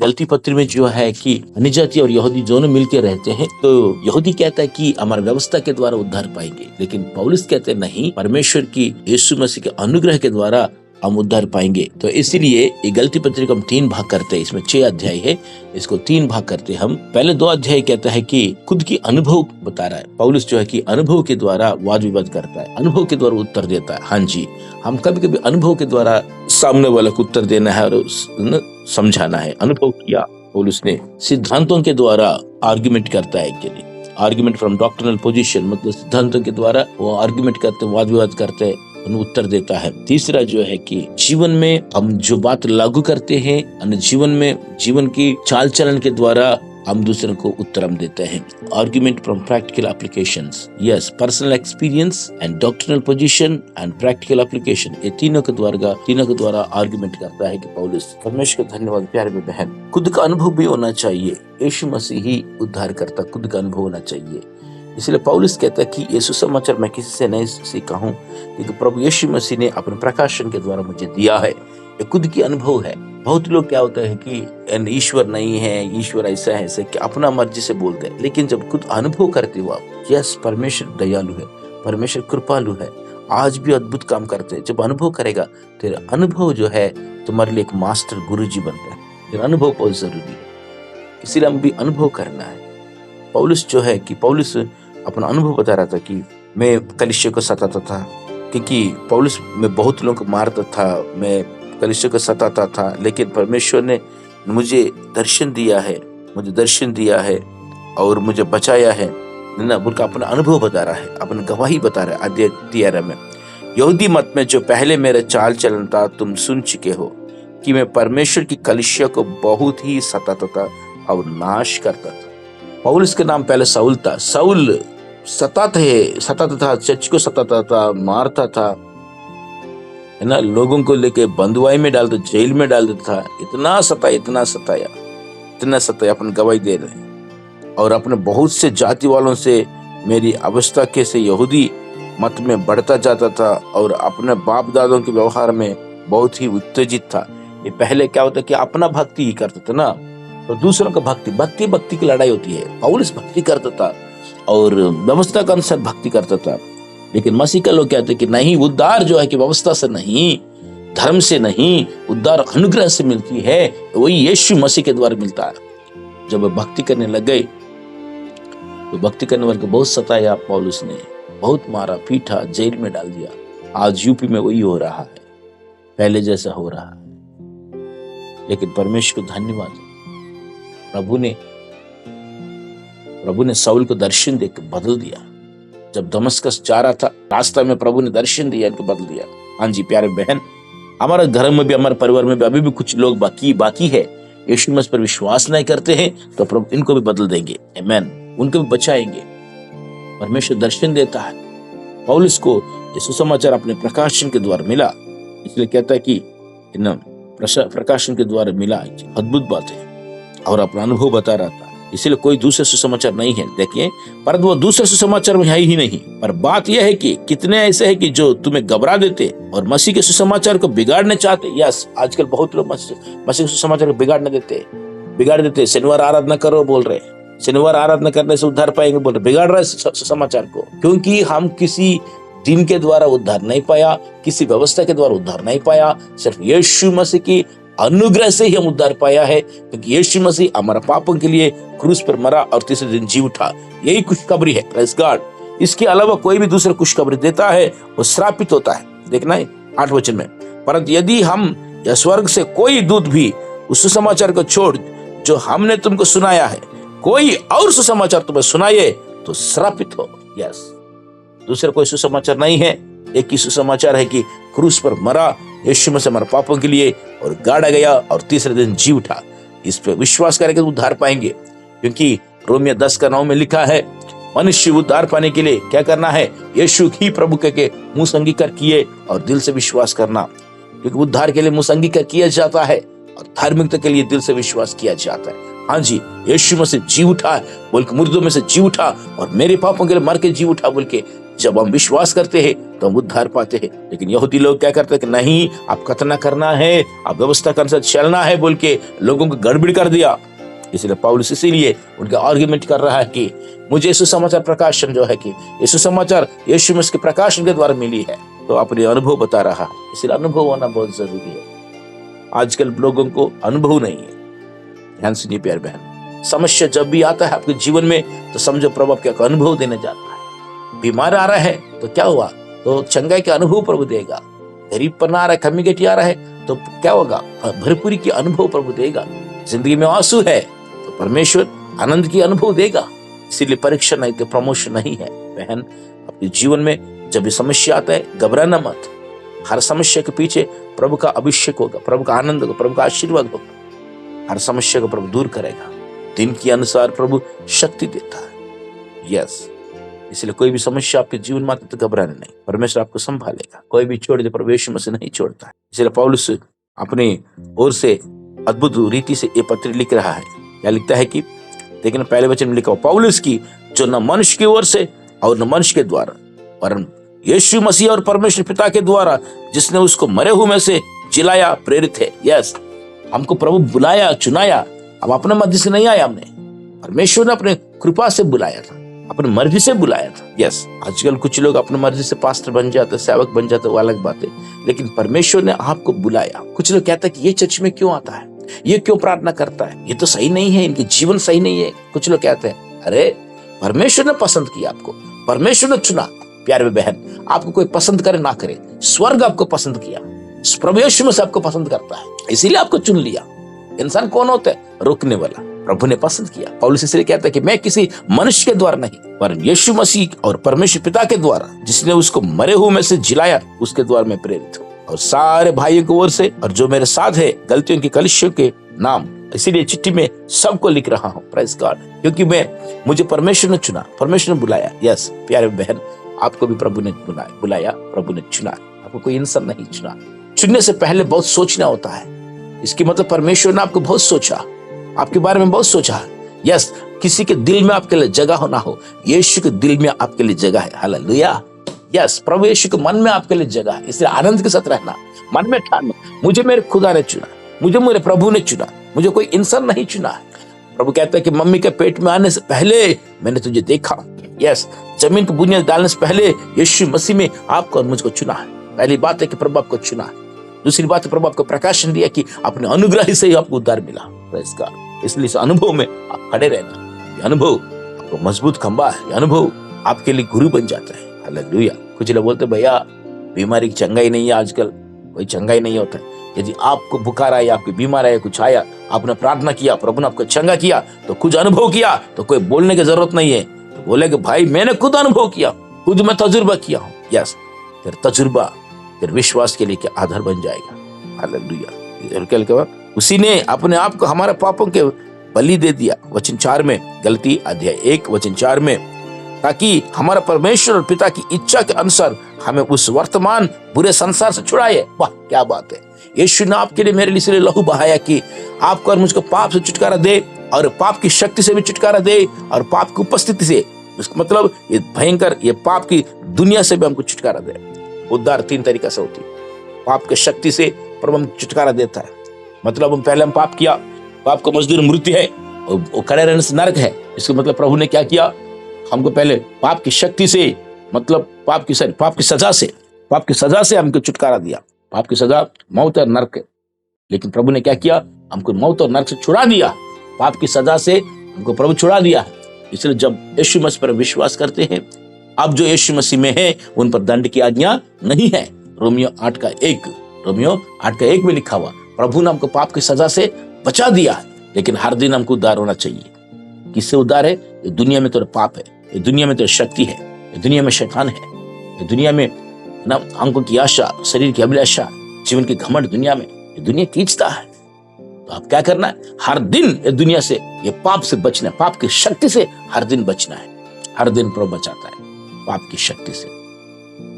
गलती पत्र में जो है कि अन्य जाति और यहूदी दोनों मिलकर रहते हैं, तो यहूदी कहता है कि हमारी व्यवस्था के द्वारा उद्धार पाएंगे, लेकिन पौलुस कहते हैं नहीं, परमेश्वर की यीशु मसीह के अनुग्रह के द्वारा हम उद्धार पाएंगे। तो इसीलिए ये गलती पत्री को हम 3 भाग करते हैं। इसमें 6 अध्याय है, इसको 3 भाग करते हैं हम। पहले 2 अध्याय कहता है कि खुद की अनुभव बता रहा है। पौलुस जो है कि अनुभव के द्वारा वाद विवाद करता है, अनुभव के द्वारा उत्तर देता है। हाँ जी, हम कभी कभी अनुभव के द्वारा सामने वाले को उत्तर देना है और समझाना है। अनुभव किया पौलुस ने। सिद्धांतों के द्वारा आर्ग्यूमेंट करता है, आर्ग्यूमेंट फ्रॉम डॉक्ट्रिनल पोजीशन, मतलब सिद्धांतों के द्वारा वो आर्ग्यूमेंट करते, वाद विवाद करते, उत्तर देता है। तीसरा जो है कि जीवन में हम जो बात लागू करते हैं, जीवन की चाल चलन के द्वारा हम दूसरों को उत्तर हम देते हैं। Argument from practical applications, yes, personal experience and doctrinal position and practical application, ये तीनों के द्वारा आर्ग्यूमेंट करता है कि पौलुस। परमेश्वर का धन्यवाद प्यारे में बहन। खुद का अनुभव भी होना चाहिए। यीशु मसीह ही उद्धार करता, खुद का अनुभव होना चाहिए। इसलिए पौलुस कहता है कि ये सुसमाचार मैं किसी से नहीं सीखा हूँ, क्योंकि प्रभु यीशु मसीह ने अपने प्रकाशन के द्वारा मुझे दिया है। ये खुद की अनुभव है। बहुत लोग क्या होता है कि ईश्वर नहीं है, ईश्वर ऐसा है, ऐसा क्या अपना मर्जी से बोलते हैं, लेकिन जब खुद अनुभव करते हो आप, यस, परमेश्वर दयालु है, परमेश्वर कृपालु है, आज भी अद्भुत काम करते हैं। जब अनुभव करेगा तेरा अनुभव जो है तुम्हारे लिए एक मास्टर गुरुजी बनता है। तेरा अनुभव बहुत जरूरी है, इसीलिए हम भी अनुभव करना है। पौलुस जो है कि पौलुस अपना अनुभव बता रहा था कि मैं कलीसिया को सताता था, क्योंकि पौलुस में बहुत लोगों को मारता था, मैं कलीसिया को सताता था, लेकिन परमेश्वर ने मुझे दर्शन दिया है और मुझे बचाया है ना, बोलकर अपना अनुभव बता रहा है, अपनी गवाही बता रहा है। अध्याय 13 में, यहूदी मत में जो पहले मेरा चाल चलन था तुम सुन चुके हो कि मैं परमेश्वर की कलीसिया को बहुत ही सताता था और नाश करता था। पौलुस के नाम पहले साउल था। साउल सताता था, चर्च को सताता था, मारता था, है ना, लोगों को लेके बंधुआई में डालता, जेल में डाल देता था। इतना सताया, अपन गवाही दे रहे। और अपने बहुत से जाति वालों से मेरी अवस्था के से यहूदी मत में बढ़ता जाता था और अपने बाप दादों के व्यवहार में बहुत ही उत्तेजित था। ये पहले क्या होता कि अपना भक्ति ही करता था ना, तो दूसरों का भक्ति की लड़ाई होती है। पौलुस भक्ति करता था और व्यवस्था के अनुसार भक्ति करता था, लेकिन मसीह का लोग कहते कि नहीं, उद्धार जो है कि व्यवस्था से नहीं, धर्म से नहीं, उद्धार अनुग्रह से मिलती है, वही यीशु मसीह के द्वारा मिलता है। जब वे भक्ति करने लग गए तो भक्ति करने वाले को बहुत सताया, पौलुस ने बहुत मारा, पीटा, जेल में डाल दिया। आज यूपी में वही हो रहा है, पहले जैसा हो रहा है। लेकिन परमेश्वर को धन्यवाद, प्रभु ने साउल को दर्शन देकर बदल दिया। जब दमस्कस जा रहा था, रास्ता में प्रभु ने दर्शन दिया, इनको बदल दिया। हाँ जी प्यारे बहन, हमारे घर में भी, हमारे परिवार में भी अभी भी कुछ लोग बाकी है, यीशु मसीह पर विश्वास नहीं करते हैं, तो प्रभु इनको भी बदल देंगे। आमीन, उनको भी बचाएंगे। परमेश्वर दर्शन देता है। पौलुस को ये सुसमाचार अपने प्रकाशन के द्वारा मिला, इसलिए कहता है कि प्रकाशन के द्वारा मिला, अद्भुत बात है, और अपना अनुभव बता रहा था। इसलिए कोई दूसरा सुसमाचार नहीं है, देखिए, पर वो दूसरा सुसमाचार में है ही नहीं। पर बात यह है कि कितने ऐसे हैं कि जो तुम्हें घबरा देते और मसीह के सुसमाचार को बिगाड़ने चाहते। यस, आजकल बहुत लोग मसीह के सुसमाचार को बिगाड़ देते। शनिवार आराधना करो बोल रहे, शनिवार आराधना करने से उद्धार पाएंगे बोल रहे, बिगाड़ रहे सुसमाचार को। क्योंकि हम किसी दिन के द्वारा उद्धार नहीं पाया, किसी व्यवस्था के द्वारा उद्धार नहीं पाया, सिर्फ यीशु मसीह की अनुग्रह से ही हम उद्धार पाया है, क्योंकि यीशु मसीह हमारा पापों के लिए क्रूस पर मरा और तीसरे दिन जी उठा। यही खुशखबरी है, प्रेज़ गॉड। इसके अलावा कोई भी दूसरा खुशखबरी देता है वो श्रापित होता है। देखना है 8 वचन में, परंतु यदि हम या स्वर्ग से कोई दूत भी उस सुसमाचार को छोड़ जो हमने तुमको सुनाया है, कोई और सुसमाचार तुम्हें सुनाए तो श्रापित हो। यस, दूसरा कोई सुसमाचार नहीं है, एक ही सुसमाचार है कि क्रूस पर मरा यीशु मसीह हमारे पापों के लिए और गाड़ा गया और तीसरे दिन जी उठा। इस पे विश्वास करेंगे तो उद्धार पाएंगे, क्योंकि रोमियो 10:9 में लिखा है, मनुष्य उद्धार पाने के लिए क्या करना है? यीशु ही प्रभु के मुंह से अंगीकार किए और दिल से विश्वास करना, क्योंकि उद्धार के लिए मुंह से अंगीकार किया जाता है और धार्मिकता के लिए दिल से विश्वास किया जाता है। हाँ जी, यीशु मसीह जी उठा बोल के, मुर्दों में से जी उठा और मेरे पापों के लिए मर के जी उठा बोल के जब हम विश्वास करते हैं तो हम उद्धार पाते हैं। लेकिन यहूदी लोग क्या करते हैं कि नहीं, आप खतना करना है, आप व्यवस्था के अनुसार चलना है बोल के लोगों को गड़बड़ कर दिया। इसलिए पौलुस इसीलिए उनका आर्ग्यूमेंट कर रहा है कि मुझे यीशु समाचार प्रकाशन जो है कि यीशु समाचार यीशु मसीह के प्रकाशन के द्वारा मिली है, तो अपने अनुभव बता रहा है। इसलिए अनुभव होना बहुत जरूरी है। आजकल लोगों को अनुभव नहीं है। ध्यान सुनिए प्यारे बहन, समस्या जब भी आता है आपके जीवन में तो समझो प्रभु आपको अनुभव देने जाता है। बीमार आ रहा है तो क्या हुआ, तो चंगाई के अनुभव प्रभु देगा। गरीबपन आ रहा है, कमी घटी आ रहा है तो क्या होगा, भरपूरी की अनुभव प्रभु देगा। जिंदगी में आंसू है तो परमेश्वर आनंद की अनुभव देगा। इसीलिए परीक्षा नहीं तो प्रमोशन नहीं है। बहन, अपने जीवन में जब भी समस्या आता है घबराना मत। हर समस्या के पीछे प्रभु का अभिषेक होगा, प्रभु का आनंद होगा, प्रभु का आशीर्वाद होगा। हर समस्या को प्रभु दूर करेगा। दिन के अनुसार प्रभु शक्ति देता है। यस, इसलिए कोई भी समस्या आपके जीवन में आती तो घबराने नहीं, परमेश्वर आपको संभालेगा। कोई भी छोड़ दे, प्रभु यीशु मसीह नहीं छोड़ता है। इसलिए पौलुस अपनी ओर से अद्भुत रीति से ये पत्र लिख रहा है। क्या लिखता है कि देखिए पहले वचन में लिखा, पौलुस की जो न मनुष्य की ओर से और न मनुष्य के द्वारा पर यीशु मसीह और परमेश्वर पिता के द्वारा जिसने उसको मरे हुए में से जिलाया प्रेरित है। यस, हमको प्रभु बुलाया, चुनाया। हम अपने मर्जी से नहीं आए, हमने परमेश्वर ने अपने कृपा से बुलाया था, अपनी मर्जी से बुलाया था। यस, आजकल कुछ लोग अपनी मर्जी से पास्टर बन जाते, सेवक बन जाते, वो अलग बात है, लेकिन परमेश्वर ने आपको बुलाया। कुछ लोग कहते हैं कि ये चर्च में क्यों आता है, ये क्यों प्रार्थना करता है, ये तो सही नहीं है, इनके जीवन सही नहीं है। कुछ लोग कहते हैं अरे परमेश्वर ने पसंद किया आपको, परमेश्वर ने चुना। प्यारे बहन, आपको कोई पसंद करे ना करे, स्वर्ग आपको पसंद किया, प्रभु यीशु मसीह आपको पसंद करता है, इसीलिए आपको चुन लिया। इंसान कौन होता है, रोकने वाला। प्रभु ने पसंद किया। पौलुस इसलिए कहता है कि मैं किसी मनुष्य के द्वारा नहीं, पर यीशु मसीह और परमेश्वर पिता के द्वारा जिसने उसको मरे हुए में से जिलाया, उसके द्वारा मैं प्रेरित हूँ। और सारे भाइयों की ओर से और जो मेरे साथ है गलतियों की कलिसियों के नाम, इसीलिए चिट्ठी में सबको लिख रहा हूँ। प्रेज़ गॉड, क्योंकि मुझे परमेश्वर ने चुना, परमेश्वर ने बुलाया। यस प्यारे बहन, आपको भी प्रभु ने बुलाया, प्रभु ने चुना। आपको कोई इंसान नहीं चुना। चुनने से पहले बहुत सोचना होता है। इसकी मतलब परमेश्वर ने आपको बहुत सोचा, आपके बारे में बहुत सोचा। यस, किसी के दिल में आपके लिए जगह हो ना हो, यीशु के दिल में आपके लिए जगह है। हालेलुया। यस, प्रभु यीशु के मन में आपके लिए जगह है। इसलिए आनंद के साथ रहना, मन में ठानना, मुझे मेरे खुदा ने चुना, मुझे मेरे प्रभु ने चुना, मुझे कोई इंसान नहीं चुना है। प्रभु कहता है कि मम्मी के पेट में आने से पहले मैंने तुझे देखा। यस, जमीन की बुनियाद डालने से पहले यीशु मसीह में आपको और मुझको चुना है। पहली बात है कि प्रभु आपको चुना है। दूसरी बात है प्रभु आपको प्रकाशन दिया कि अपने अनुग्रह से ही आपको उद्धार मिला। Praise God. इसलिए इस अनुभव में आप खड़े रहना। ये अनुभव आपको मजबूत खंबा है, ये अनुभव आपके लिए गुरु बन जाता है। हालेलुया। कुछ लोग बोलते भैया बीमारी की चंगाई नहीं है, आजकल कोई चंगाई नहीं होता है। यदि आपको बुखार आया, आपकी बीमार आया, कुछ आया, आपने प्रार्थना किया, प्रभु ने आपको चंगा किया, तो कुछ अनुभव किया, तो कोई बोलने की जरूरत नहीं है। तो बोले कि भाई मैंने खुद अनुभव किया, खुद मैं तजुर्बा किया हूँ। यस, फिर तजुर्बा फिर विश्वास के लिए क्या आधार बन जाएगा। हालेलुया। उसी ने अपने आप को हमारे पापों के बलि दे दिया। वचन 4 में, गलती अध्याय 1 वचन 4 में, ताकि हमारा परमेश्वर और पिता की इच्छा के अनुसार हमें उस वर्तमान बुरे संसार से छुड़ाए। वाह क्या बात है। यीशु ने आपके लिए, मेरे लिए इसलिए लहू बहाया कि आपको और मुझको पाप से छुटकारा दे, और पाप की शक्ति से भी छुटकारा दे, और पाप की उपस्थिति से, उसका मतलब ये भयंकर ये पाप की दुनिया से भी हमको छुटकारा दे। उद्धार 3 तरीका से होती है। पाप की शक्ति से प्रभु हमको छुटकारा देता है। मतलब हम पहले पाप किया, पाप का मजदूर मृत्यु है और खड़े रहने से नरक है। इसका मतलब प्रभु ने क्या किया, हमको पहले पाप की शक्ति से, मतलब पाप की सजा से हमको छुटकारा दिया। पाप की सजा मौत और नरक है, लेकिन प्रभु ने क्या किया, हमको मौत और नरक से छुड़ा दिया। पाप की सजा से हमको प्रभु छुड़ा दिया है। इसलिए जब यीशु मसीह पर विश्वास करते हैं, अब जो यीशु मसीह में है उन पर दंड की आज्ञा नहीं है। रोमियो 8:1 में लिखा हुआ, प्रभु ने हमको पाप की सजा से बचा दिया है, लेकिन हर दिन हमको उद्धार होना चाहिए। किससे उद्धार है? ये दुनिया में तो पाप है, ये दुनिया में तो शक्ति है, ये दुनिया में शैतान है, ये दुनिया में ना आंखों की आशा, शरीर की अभिलाषा, जीवन की घमंड, दुनिया में ये दुनिया खींचता है। तो आप क्या करना है, हर दिन ये दुनिया से, ये पाप से बचना है, पाप की शक्ति से हर दिन बचना है। हर दिन प्रभु बचाता है पाप की शक्ति से।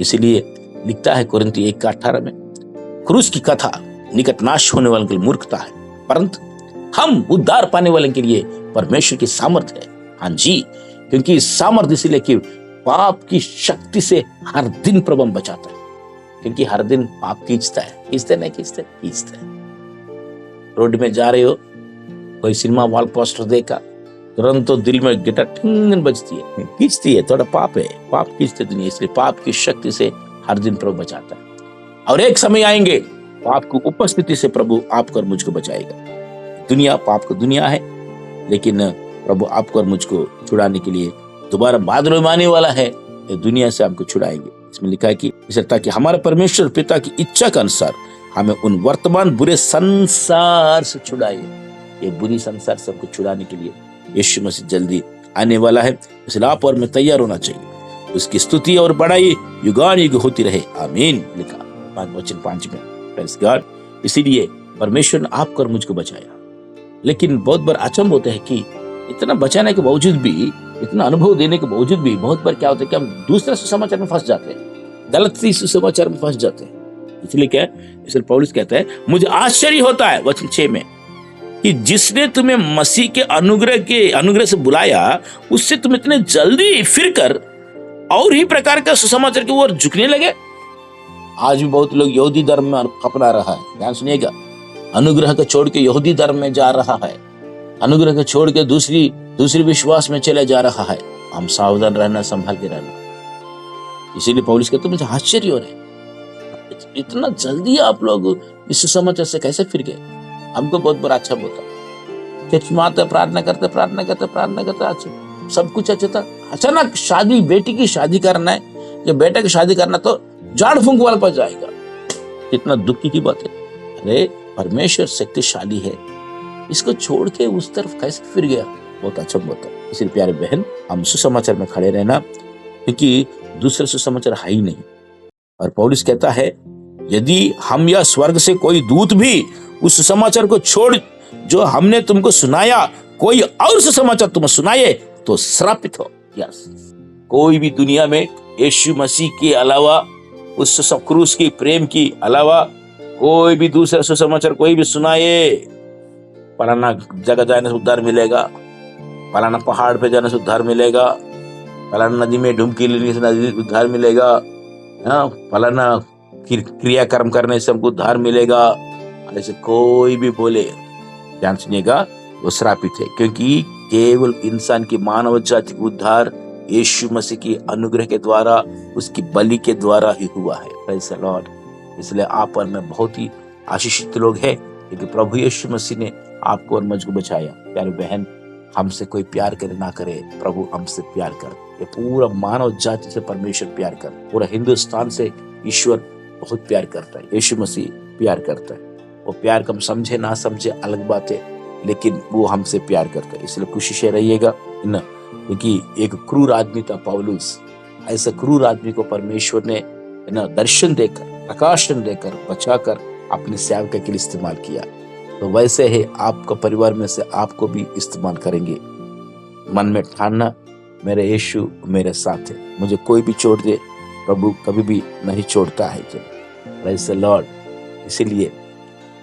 इसीलिए लिखता है कोरिन्थी 1:18 में, क्रूस की कथा निकट नाश होने वाले के लिए मूर्खता है, परंतु हम उद्धार पाने वाले के लिए परमेश्वर की सामर्थ है। हाँ जी, क्योंकि सामर्थ इसलिए कि पाप की शक्ति से हर दिन प्रभु हम बचाता है, क्योंकि हर दिन पाप खींचता है। रोड में जा रहे हो, कोई सिनेमा वॉल पोस्टर देखा, तुरंत तो दिल में गिटार ठिंगन बजती है, खींचती है, थोड़ा पाप है, पाप खींचते दुनिया। इसलिए पाप की शक्ति से हर दिन प्रभु बचाता है। और एक समय आएंगे पाप की उपस्थिति से प्रभु आपको और मुझको बचाएगा। दुनिया पाप की दुनिया है, लेकिन प्रभु आपको और मुझको छुड़ाने के लिए दोबारा बादलों में आने वाला है। ये दुनिया से हमको छुड़ाएंगे। इसमें लिखा है कि इसे ताकि हमारे परमेश्वर पिता की इच्छा के अनुसार हमें उन वर्तमान बुरे संसार से छुड़ाए। ये बुरी संसार से हमको छुड़ाने के लिए यीशु मसीह जल्दी आने वाला है। इसलिए आप और मैं तैयार होना चाहिए। उसकी स्तुति और बड़ाई युगान युग होती रहे, आमीन। लिखा वचन 5 में, प्रेज़ गॉड। इसीलिए परमेश्वर ने आपको और मुझको बचाया। लेकिन बहुत बार अचंभ होता है कि इतना बचाने के बावजूद भी, इतना अनुभव देने के बावजूद भी बहुत बार क्या होता है कि हम दूसरे सुसमाचार में फंस जाते हैं, गलत सुसमाचार में फंस जाते हैं। इसलिए क्या है, इसलिए पौलुस कहता है, मुझे आश्चर्य होता है वचन 6 में कि जिसने तुम्हें मसीह के अनुग्रह से बुलाया, उससे तुम इतने जल्दी फिर कर और ही प्रकार का सुसमाचार की ओर झुकने लगे। आज भी बहुत लोग यहूदी धर्म में अपना रहा है। ध्यान सुनिएगा, अनुग्रह को छोड़ के यहूदी धर्म में जा रहा है, अनुग्रह को छोड़ के दूसरी विश्वास में चले जा रहा है। हम सावधान रहना, संभाल के रहना। इसीलिए पौलुस कहते मुझे आश्चर्य हो रहा है, इतना जल्दी आप लोग इस सुसमाचार से कैसे फिर गए। हमको बहुत बड़ा अच्छा होता, चर्च में आते, प्रार्थना करते, अच्छा सब कुछ अच्छा था। अचानक शादी, बेटी की शादी करना है या बेटा की शादी करना तो झाड़ फूंक वाला पर जाएगा। कितना दुख की बात है। अरे परमेश्वर शक्तिशाली है, इसको छोड़ के उस तरफ कैसे फिर गया, बहुत अच्छा होता है। इसलिए प्यारे बहन, हम सुसमाचार में खड़े रहना, क्योंकि दूसरे सुसमाचार है ही नहीं। और पौलुस कहता है, यदि हम या स्वर्ग से कोई दूत भी उस सुसमाचार को छोड़ जो हमने तुमको सुनाया, कोई और सुसमाचार तुम्हें सुनाए तो श्रापित हो। यस, कोई भी दुनिया में यीशु मसीह के अलावा, उस क्रूस की प्रेम की अलावा कोई भी दूसरा सुसमाचार कोई भी सुनाए, फलाना जगह जाने से उद्धार मिलेगा, फलाना पहाड़ पे जाने से उद्धार मिलेगा, फलाना नदी में डुबकी लेने से नदी उद्धार मिलेगा, फलाना क्रियाकर्म करने से हमको उद्धार मिलेगा, ऐसे कोई भी बोले, ध्यान सुनिएगा, वो श्रापित है। क्योंकि केवल इंसान की मानव जाति का उद्धार यीशु मसीह की अनुग्रह के द्वारा, उसकी बलि के द्वारा ही हुआ है। Praise the Lord. इसलिए आप और मैं बहुत ही आशीषित लोग हैं, क्योंकि प्रभु यीशु मसीह ने आपको और मुझको बचाया। प्यारे बहन, हमसे कोई प्यार करे ना करे, प्रभु हमसे प्यार कर। ये पूरा मानव जाति से परमेश्वर प्यार कर, पूरा हिंदुस्तान से ईश्वर बहुत प्यार करता है, यीशु मसीह प्यार करता है। वो प्यार को हम समझे ना समझे अलग बात है, लेकिन वो हमसे प्यार करता है। इसलिए कोशिश रहिएगा ना, क्योंकि एक क्रूर आदमी था पौलुस, ऐसा क्रूर आदमी को परमेश्वर ने ना दर्शन देकर, प्रकाशन देकर, बचाकर अपनी सेवक के लिए इस्तेमाल किया। तो वैसे ही आपका परिवार में से आपको भी इस्तेमाल करेंगे। मन में ठानना, मेरे यीशु मेरे साथ है, मुझे कोई भी छोड़ दे, प्रभु कभी भी नहीं छोड़ता है। Praise the Lord. इसीलिए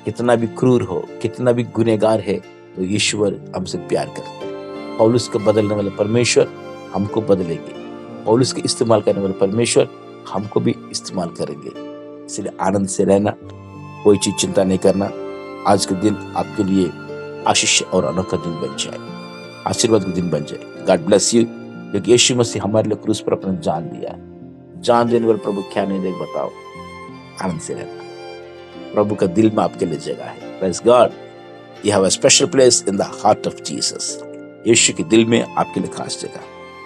कितना भी क्रूर हो, कितना भी गुनहगार है, तो ईश्वर हमसे प्यार करता है। पौलुस को बदलने वाले परमेश्वर हमको बदलेंगे, पौलुस के इस्तेमाल करने वाले परमेश्वर हमको भी इस्तेमाल करेंगे। इसलिए आनंद से रहना, कोई चीज चिंता नहीं करना। आज के दिन आपके लिए आशीष और अनोखा दिन बन जाए, आशीर्वाद का दिन बन जाए। God bless you. क्योंकि यीशु मसीह हमारे लिए क्रूस पर अपना जान दिया, जान देने वाले प्रभु क्या नहीं देख, बताओ। आनंद से रहना, प्रभु का दिल में आपके लिए जगह है। Praise God. You have a special place in the heart of Jesus. यीशु के दिल में आपके लिए खास जगह।